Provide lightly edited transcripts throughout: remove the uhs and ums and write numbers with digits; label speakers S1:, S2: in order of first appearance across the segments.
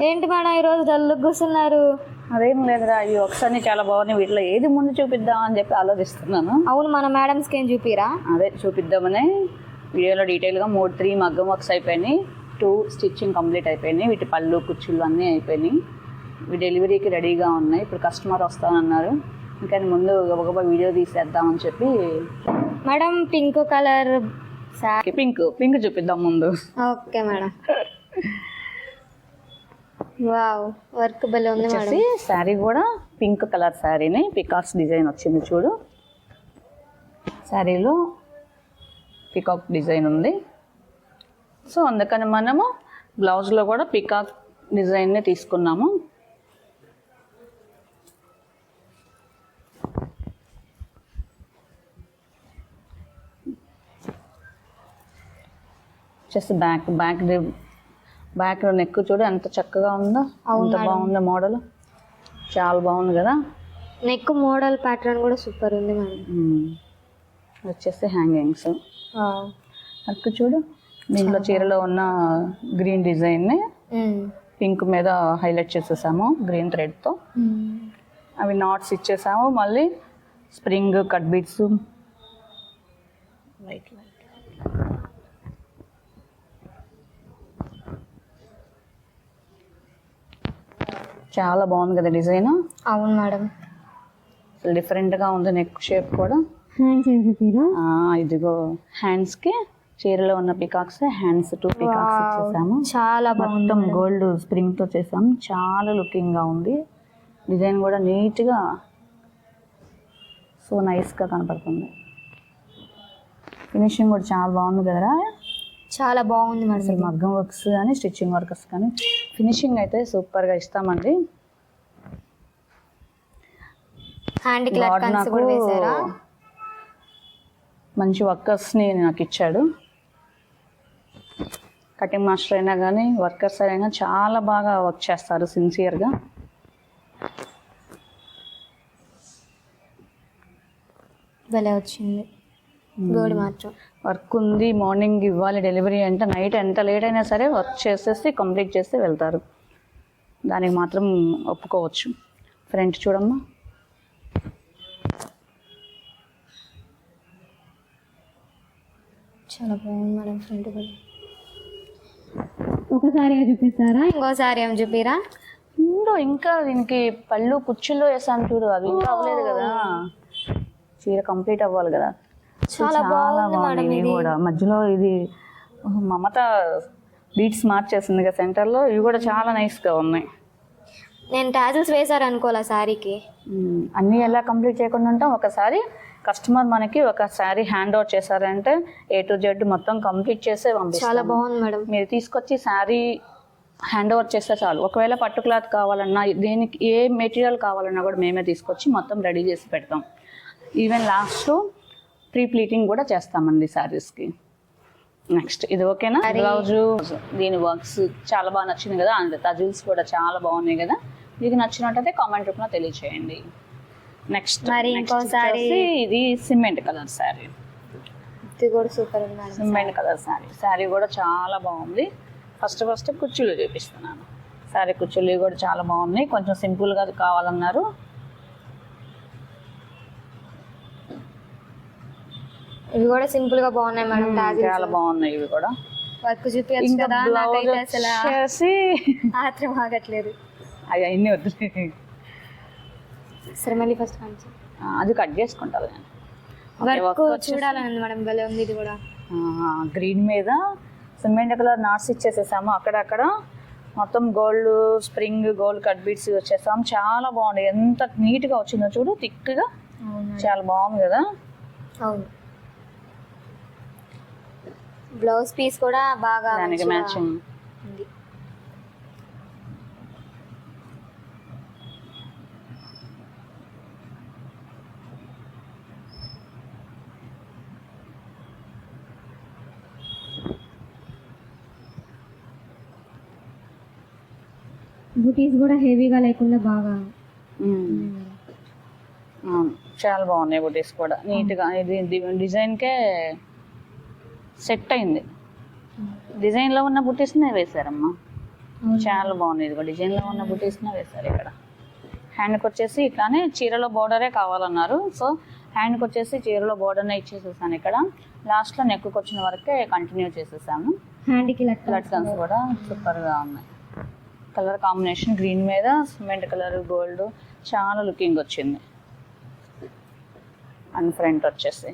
S1: ఏంటి మేడం ఈరోజు డల్గా కూర్చున్నారు?
S2: అదేం లేదురా, ఇవి ఒకసారి చాలా బాగున్నాయి, వీటిలో ఏది ముందు చూపిద్దాం అని చెప్పి ఆలోచిస్తున్నాను.
S1: అవును, మన మేడమ్స్కి ఏం చూపిరా?
S2: అదే చూపిద్దామని వీడియోలో డీటెయిల్గా 3 మగ్గం వర్క్స్ అయిపోయినాయి, 2 స్టిచ్చింగ్ కంప్లీట్ అయిపోయినాయి, వీటి పళ్ళు కుచ్చుళ్ళు అన్నీ అయిపోయినాయి, ఇవి డెలివరీకి రెడీగా ఉన్నాయి. ఇప్పుడు కస్టమర్ వస్తానన్నారు, ఇంకా ముందు గబగబా వీడియో తీసేద్దామని చెప్పి.
S1: మేడం పింక్ కలర్
S2: పింక్ చూపిద్దాం ముందు.
S1: Okay madam. వావ్, వర్క్ భలే ఉంది మేడం.
S2: శారీ కూడా పింక్ కలర్ శారీని పికాక్స్ డిజైన్ వచ్చింది చూడు, శారీలో పికాక్ డిజైన్ ఉంది. సో అందుకని మనము బ్లౌజ్లో కూడా పికాక్ డిజైన్ని తీసుకున్నాము. జస్ట్ బ్యాక్ నెక్ చూడు ఎంత చక్కగా ఉందో, ఎంత బాగుందో మోడల్, చాలా బాగుంది కదా.
S1: నెక్ మోడల్ ప్యాటర్న్ కూడా సూపర్ ఉంది మేడం.
S2: వచ్చేసి హ్యాంగింగ్స్ నెక్ చూడు, దీంట్లో చీరలో ఉన్న గ్రీన్ డిజైన్ని పింక్ మీద హైలైట్ చేసేసాము గ్రీన్ థ్రెడ్తో. అవి నాట్స్ ఇచ్చేసాము, మళ్ళీ స్ప్రింగ్ కట్ బీట్స్ లైట్ చాలా బాగుంది కదా డిజైన్.
S1: అవును మేడం,
S2: డిఫరెంట్గా ఉంది నెక్ షేప్ కూడా. ఇదిగో హ్యాండ్స్కి చీరలో ఉన్న పికాక్స్, హ్యాండ్స్ 2 పికాక్స్ ఇచ్చేసాము.
S1: చాలా
S2: మొత్తం గోల్డ్ స్ప్రింగ్తో చేసాము, చాలా లుకింగ్గా ఉంది. డిజైన్ కూడా నీట్గా సో నైస్గా కనపడుతుంది. ఫినిషింగ్ కూడా చాలా బాగుంది కదరా,
S1: చాలా బాగుంది మేడం.
S2: అసలు మగ్గం వర్క్స్ కానీ స్టిచ్చింగ్ వర్క్స్ కానీ ఫినిషింగ్ అయితే సూపర్గా ఇస్తామండి. మంచి వర్కర్స్ని నాకు ఇచ్చాడు, కటింగ్ మాస్టర్ అయినా కానీ వర్కర్స్ అయినా చాలా బాగా వర్క్ చేస్తారు సిన్సియర్గా.
S1: భలే వచ్చింది గోల్డ్ మాత్రం.
S2: వర్క్ ఉంది, మార్నింగ్ ఇవ్వాలి డెలివరీ అంటే నైట్ ఎంత లేట్ అయినా సరే వర్క్ చేసేసి కంప్లీట్ చేసి వెళ్తారు, దానికి మాత్రం ఒప్పుకోవచ్చు. ఫ్రంట్ చూడమ్మా,
S1: చాలా బాగుంది మేడం. ఫ్రంట్ కూడా ఒకసారి చూపిస్తారా, ఇంకోసారి ఏం చూపిరా?
S2: ఇంకా దీనికి పళ్ళు కుచ్చుల్లో వేసాను చూడు, అవి ఇంకా అవ్వలేదు కదా, చీర కంప్లీట్ అవ్వాలి కదా.
S1: చాలా బాగుంది
S2: ఇవి కూడా మధ్యలో ఇది మమత బీట్స్ మార్చేసింది కదా సెంటర్లో, ఇవి కూడా చాలా నైస్గా ఉన్నాయి.
S1: నేను టాజిల్స్ వేసారు అనుకోలే శారీకి.
S2: అన్నీ ఎలా కంప్లీట్ చేయకుండా ఉంటాం, ఒకసారి కస్టమర్ మనకి ఒక శారీ హ్యాండ్ ఓవర్ చేశారంటే A to Z మొత్తం కంప్లీట్ చేసే పంపిస్తాం.
S1: చాలా బాగుంది మేడం.
S2: మీరు తీసుకొచ్చి శారీ హ్యాండ్ ఓవర్ చేస్తే చాలు. ఒకవేళ పట్టు క్లాత్ కావాలన్నా, దేనికి ఏ మెటీరియల్ కావాలన్నా కూడా మేమే తీసుకొచ్చి మొత్తం రెడీ చేసి పెడతాం. ఈవెన్ లాస్ట్లో ప్రీ ప్లీటింగ్ కూడా చేస్తామండి శారీస్కి. నెక్స్ట్ ఇది ఓకేనా? బ్లౌజు దీని వర్క్స్ చాలా బాగా నచ్చింది కదా, అండ్ టజిల్స్ కూడా చాలా బాగున్నాయి కదా. మీకు నచ్చినట్టయితే కామెంట్ రూపంలో తెలియచేయండి. నెక్స్ట్
S1: మరి ఇంకోసారి
S2: ఇది సిమెంట్ కలర్ శారీ,
S1: ఇది కూడా సూపర్ ఉంది.
S2: సిమెంట్ కలర్ శారీ కూడా చాలా బాగుంది. ఫస్ట్ కుచ్చులు చూపిస్తున్నాను. శారీ కుచ్చులు కూడా చాలా బాగున్నాయి, కొంచెం సింపుల్గా కావాలన్నారు.
S1: ఇవి కూడా సింపుల్ గా బాగున్నాయి మేడం,
S2: చాలా బాగున్నాయి. ఇవి కూడా
S1: వర్క్ చూపించచ్చు కదా, నాకైతే అసలు ఆత్రం ఆగట్లేదు.
S2: అవి అన్నీ వద్దు,
S1: సరే మళ్ళీ ఫస్ట్
S2: అది కట్ చేసుకుంటాను నేను.
S1: వర్క్ చూడాలని మేడం, భలే ఉంది. ఇది కూడా
S2: గ్రీన్ మీద సిమెంట్ కలర్ నాట్స్ ఇచ్చేసేసాము, అక్కడక్కడ మొత్తం gold spring gold cut beats వచ్చేసాము. చాలా బాగుంది, ఎంత నీట్గా వచ్చిందో చూడు, థిక్గా చాలా బాగుంది కదా.
S1: అవును, బ్లౌజ్ పీస్ కూడా బాగా
S2: దానికి మ్యాచింగ్
S1: ఉంది. బుటీస్ కూడా హెవీగా లేకుండా బాగా
S2: చాలా బాగున్నాయి. బుటీస్ కూడా నీట్గా, ఇది డిజైన్కే సెట్ అయింది. డిజైన్లో ఉన్న బుటీస్నే వేశారమ్మా. చాలా బాగుంది. ఇది డిజైన్లో ఉన్న బుటీస్నే వేశారు ఇక్కడ. హ్యాండ్కి వచ్చేసి ఇట్లానే చీరలో బోర్డరే కావాలన్నారు. సో హ్యాండ్కి వచ్చేసి చీరలో బోర్డర్నే ఇచ్చేసేసాను. ఇక్కడ లాస్ట్లో నెక్కి వచ్చిన వరకే కంటిన్యూ చేసేసాను.
S1: హ్యాండ్కి
S2: లట్కన్స్ కూడా సూపర్గా ఉన్నాయి. కలర్ కాంబినేషన్ గ్రీన్ మీద సిమెంట్ కలర్ గోల్డ్ చాలా లుకింగ్ వచ్చింది. అండ్ ఫ్రంట్ వచ్చేసి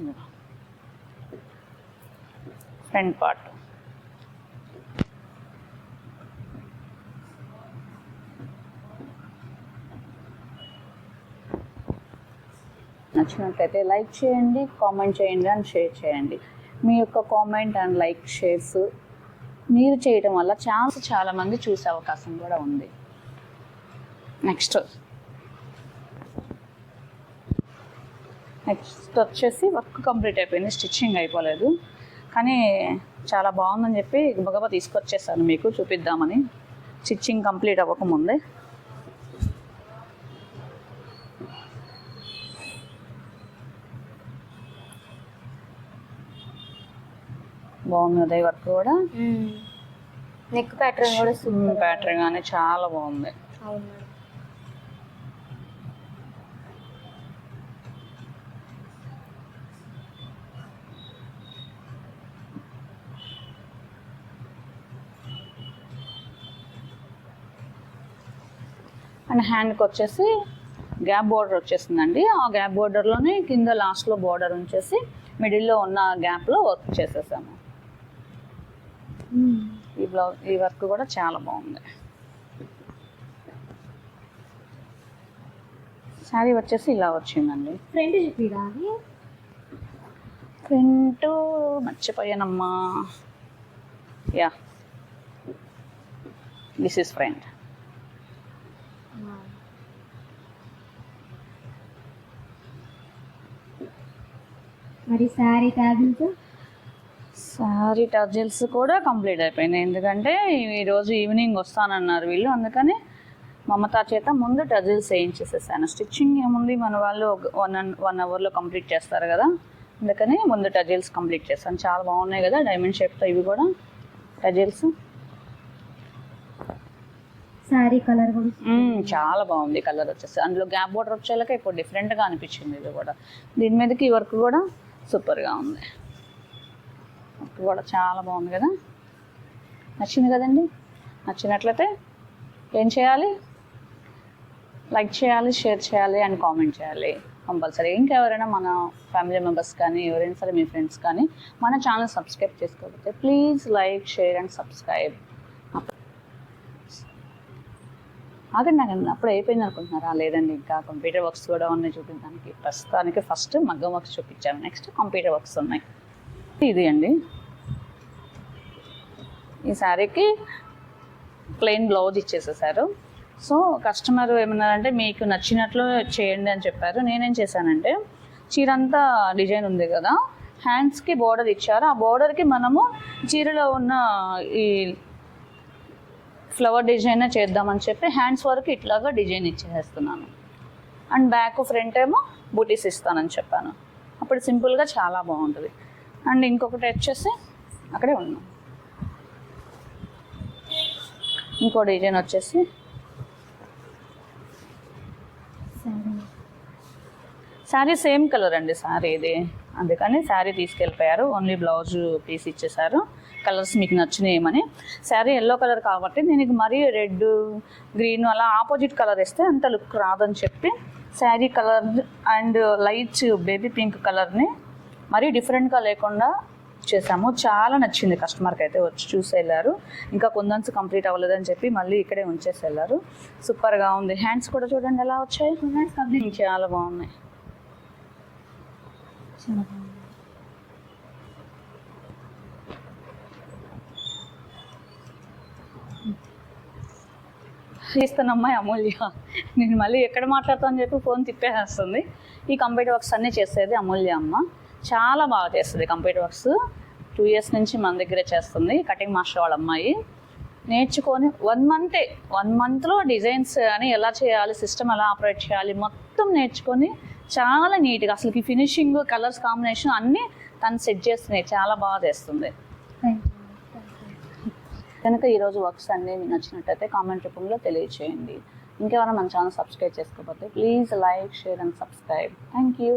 S2: ఫ్రంట్ పార్ట్ నచ్చినట్లయితే లైక్ చేయండి, కామెంట్ చేయండి అండ్ షేర్ చేయండి. మీ యొక్క కామెంట్ అండ్ లైక్ షేర్స్ మీరు చేయడం వల్ల చాలామంది చూసే అవకాశం కూడా ఉంది. నెక్స్ట్ వచ్చేసి వర్క్ కంప్లీట్ అయిపోయింది, స్టిచ్చింగ్ అయిపోలేదు. కానీ చాలా బాగుందని చెప్పి గబగబా తీసుకొచ్చేసాను మీకు చూపిద్దామని, స్టిచ్చింగ్ కంప్లీట్ అవ్వకముందే. బాగుంది కదా వర్క్ కూడా.
S1: నెక్ ప్యాటర్న్ కూడా
S2: ప్యాటర్న్ కానీ చాలా బాగుంది.
S1: అవును.
S2: అండ్ హ్యాండ్కి వచ్చేసి గ్యాప్ బోర్డర్ వచ్చేసిందండి. ఆ గ్యాప్ బోర్డర్లోనే కింద లాస్ట్లో బోర్డర్ ఉంచేసి మిడిల్లో ఉన్న గ్యాప్లో వర్క్ చేసేసాము. ఈ వర్క్ కూడా చాలా బాగుంది. శారీ వచ్చేసి ఇలా వచ్చిందండి. ఫ్రంట్ మర్చిపోయానమ్మా. Yeah, this is front.
S1: మరి శారీ
S2: టర్జిల్స్ కూడా కంప్లీట్ అయిపోయినాయి. ఎందుకంటే ఈరోజు ఈవినింగ్ వస్తానన్నారు వీళ్ళు, అందుకని మమతా చేత ముందు టర్జిల్స్ వేయించేసేసాను. స్టిచ్చింగ్ ఏముంది, మన వాళ్ళు 1 అవర్లో కంప్లీట్ చేస్తారు కదా, అందుకని ముందు టర్జిల్స్ కంప్లీట్ చేస్తాను. చాలా బాగున్నాయి కదా డైమండ్ షేప్తో ఇవి కూడా టర్జిల్స్.
S1: శారీ కలర్ కూడా
S2: చాలా బాగుంది. కలర్ వచ్చేసి అందులో గ్యాప్ బోర్డర్ వచ్చేలాక ఇప్పుడు డిఫరెంట్గా అనిపించింది. ఇది కూడా దీని మీదకి ఈ వర్క్ కూడా సూపర్గా ఉంది. వర్క్ కూడా చాలా బాగుంది కదా. నచ్చింది కదండి. నచ్చినట్లయితే ఏం చేయాలి? లైక్ చేయాలి, షేర్ చేయాలి అండ్ కామెంట్ చేయాలి కంపల్సరీ. ఇంకెవరైనా మన ఫ్యామిలీ మెంబర్స్ కానీ ఎవరైనా సరే మీ ఫ్రెండ్స్ కానీ మన ఛానల్ సబ్స్క్రైబ్ చేసుకోకపోతే please like, share and subscribe. ఆగండి ఆగండి, అప్పుడు అయిపోయింది అనుకుంటున్నారా? లేదండి, ఇంకా కంప్యూటర్ వర్క్స్ కూడా ఉన్నాయి చూపించడానికి. ప్రస్తుతానికి ఫస్ట్ మగ్గం వర్క్స్ చూపించాము, నెక్స్ట్ కంప్యూటర్ వర్క్స్ ఉన్నాయి. ఇది అండి, ఈ శారీకి ప్లెయిన్ బ్లౌజ్ ఇచ్చేసేసారు. సో కస్టమర్ ఏమన్నారంటే మీకు నచ్చినట్లు చేయండి అని చెప్పారు. నేనేం చేశానంటే చీరంతా డిజైన్ ఉంది కదా, హ్యాండ్స్కి బోర్డర్ ఇచ్చారు. ఆ బోర్డర్కి మనము చీరలో ఉన్న ఈ ఫ్లవర్ డిజైన్ చేద్దామని చెప్పి హ్యాండ్స్ వరకు ఇట్లాగా డిజైన్ ఇచ్చేస్తున్నాను. అండ్ బ్యాక్ ఫ్రంట్ ఏమో బూటీస్ ఇస్తానని చెప్పాను. అప్పుడు సింపుల్గా చాలా బాగుంటుంది. అండ్ ఇంకొకటి వచ్చేసి అక్కడే ఉన్నాం, ఇంకో డిజైన్ వచ్చేసి శారీ సేమ్ కలర్ అండి శారీ ఇది, అందుకని శారీ తీసుకెళ్ళిపోయారు. ఓన్లీ బ్లౌజ్ పీస్ ఇచ్చేసారు. కలర్స్ మీకు నచ్చినాయేమని. శారీ ఎల్లో కలర్ కాబట్టి దీనికి మరీ రెడ్, గ్రీన్ అలా ఆపోజిట్ కలర్ వేస్తే అంత లుక్ రాదని చెప్పి sari colour and light baby pink కలర్ని మరీ డిఫరెంట్గా లేకుండా చేసాము. చాలా నచ్చింది కస్టమర్కి అయితే, వచ్చి చూసి వెళ్ళారు. ఇంకా కొందన్స్ కంప్లీట్ అవ్వలేదని చెప్పి మళ్ళీ ఇక్కడే ఉంచేసి వెళ్ళారు. సూపర్గా ఉంది. హ్యాండ్స్ కూడా చూడండి ఎలా వచ్చాయి, చాలా బాగున్నాయి. ఇస్తున్న అమ్మాయి అమూల్య. నేను మళ్ళీ ఎక్కడ మాట్లాడతా అని చెప్పి ఫోన్ తిప్పేస్తుంది. ఈ కంప్యూటర్ వర్క్స్ అన్నీ చేసేది అమూల్య అమ్మ. చాలా బాగా చేస్తుంది కంప్యూటర్ వర్క్స్. 2 years నుంచి మన దగ్గరే చేస్తుంది. కటింగ్ మాస్టర్ వాళ్ళ అమ్మాయి. నేర్చుకొని 1 monthలో డిజైన్స్ అని ఎలా చేయాలి, సిస్టమ్ ఎలా ఆపరేట్ చేయాలి మొత్తం నేర్చుకొని చాలా నీట్గా అసలుకి ఫినిషింగ్, కలర్స్ కాంబినేషన్ అన్నీ తను సెట్ చేస్తున్నాయి. చాలా బాగా చేస్తుంది. కనుక ఈరోజు వర్క్స్ అన్నీ మీకు నచ్చినట్టయితే కామెంట్ రూపంలో తెలియచేయండి. ఇంకెవరైనా మన ఛానల్ సబ్స్క్రైబ్ చేసుకోకపోతే please like, share and subscribe. Thank you.